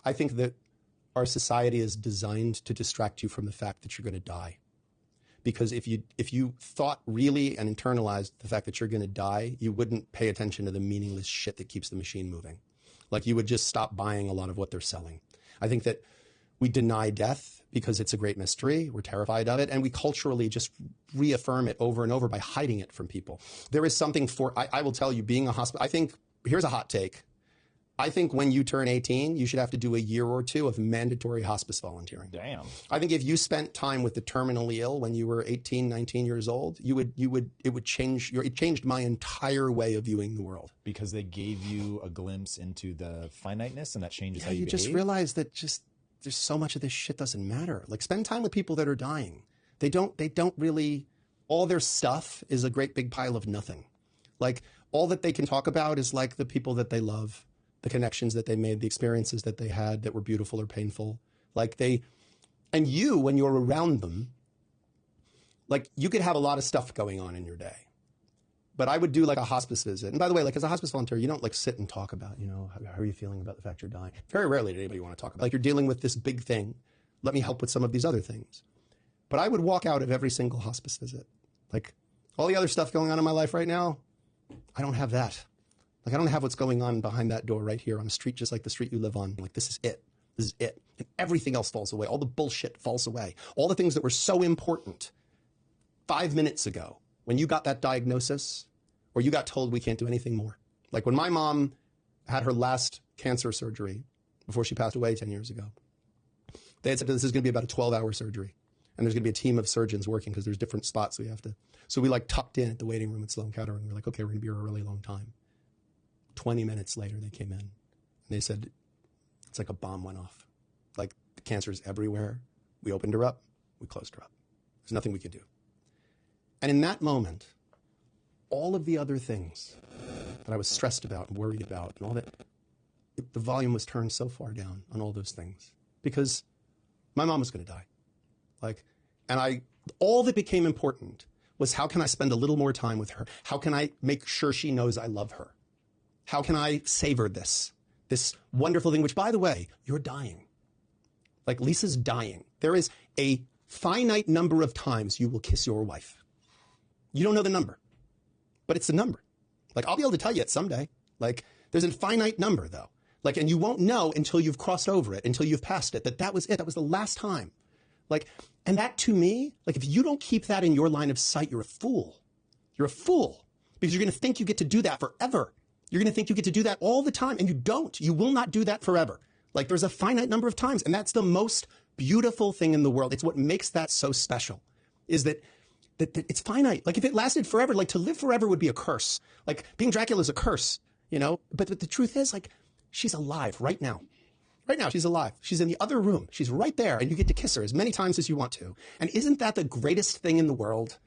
I think that our society is designed to distract you from the fact that you're going to die. Because if you thought really and internalized the fact that you're going to die, you wouldn't pay attention to the meaningless shit that keeps the machine moving. Like, you would just stop buying a lot of what they're selling. I think that we deny death because it's a great mystery. We're terrified of it. And we culturally just reaffirm it over and over by hiding it from people. There is something I will tell you, being a hospital, I think, here's a hot take. I think when you turn 18, you should have to do a year or two of mandatory hospice volunteering. Damn. I think if you spent time with the terminally ill when you were 18, 19 years old, it changed my entire way of viewing the world. Because they gave you a glimpse into the finiteness, and that changes how you behave. Just realize that there's so much of this shit doesn't matter. Like, spend time with people that are dying. They don't really, all their stuff is a great big pile of nothing. Like, all that they can talk about is like the people that they love, the connections that they made, the experiences that they had that were beautiful or painful. And you, when you're around them, like, you could have a lot of stuff going on in your day. But I would do like a hospice visit. And by the way, like, as a hospice volunteer, you don't like sit and talk about, how are you feeling about the fact you're dying? Very rarely did anybody want to talk about, like, you're dealing with this big thing. Let me help with some of these other things. But I would walk out of every single hospice visit. Like, all the other stuff going on in my life right now, I don't have that. Like, I don't have what's going on behind that door right here on the street, just like the street you live on. Like, this is it. This is it. And everything else falls away. All the bullshit falls away. All the things that were so important 5 minutes ago when you got that diagnosis or you got told we can't do anything more. Like, when my mom had her last cancer surgery before she passed away 10 years ago, they had said this is going to be about a 12-hour surgery. And there's going to be a team of surgeons working because there's different spots we have to. So we like tucked in at the waiting room at Sloan Kettering. We're like, okay, we're going to be here a really long time. 20 minutes later, they came in and they said, it's like a bomb went off. Like, the cancer is everywhere. We opened her up. We closed her up. There's nothing we can do. And in that moment, all of the other things that I was stressed about and worried about and all that, the volume was turned so far down on all those things because my mom was going to die. Like, and all that became important was, how can I spend a little more time with her? How can I make sure she knows I love her? How can I savor this wonderful thing, which, by the way, you're dying. Like, Lisa's dying. There is a finite number of times you will kiss your wife. You don't know the number, but it's a number. Like, I'll be able to tell you it someday. Like, there's a finite number, though. Like, and you won't know until you've crossed over it, until you've passed it, that was it. That was the last time. Like, and that, to me, like, if you don't keep that in your line of sight, you're a fool. You're a fool because you're going to think you get to do that forever. You're going to think you get to do that all the time, and you don't. You will not do that forever. Like, there's a finite number of times, and that's the most beautiful thing in the world. It's what makes that so special, is that it's finite. Like, if it lasted forever, like, to live forever would be a curse. Like, being Dracula is a curse, But the truth is, like, she's alive right now. Right now, she's alive. She's in the other room. She's right there, and you get to kiss her as many times as you want to. And isn't that the greatest thing in the world?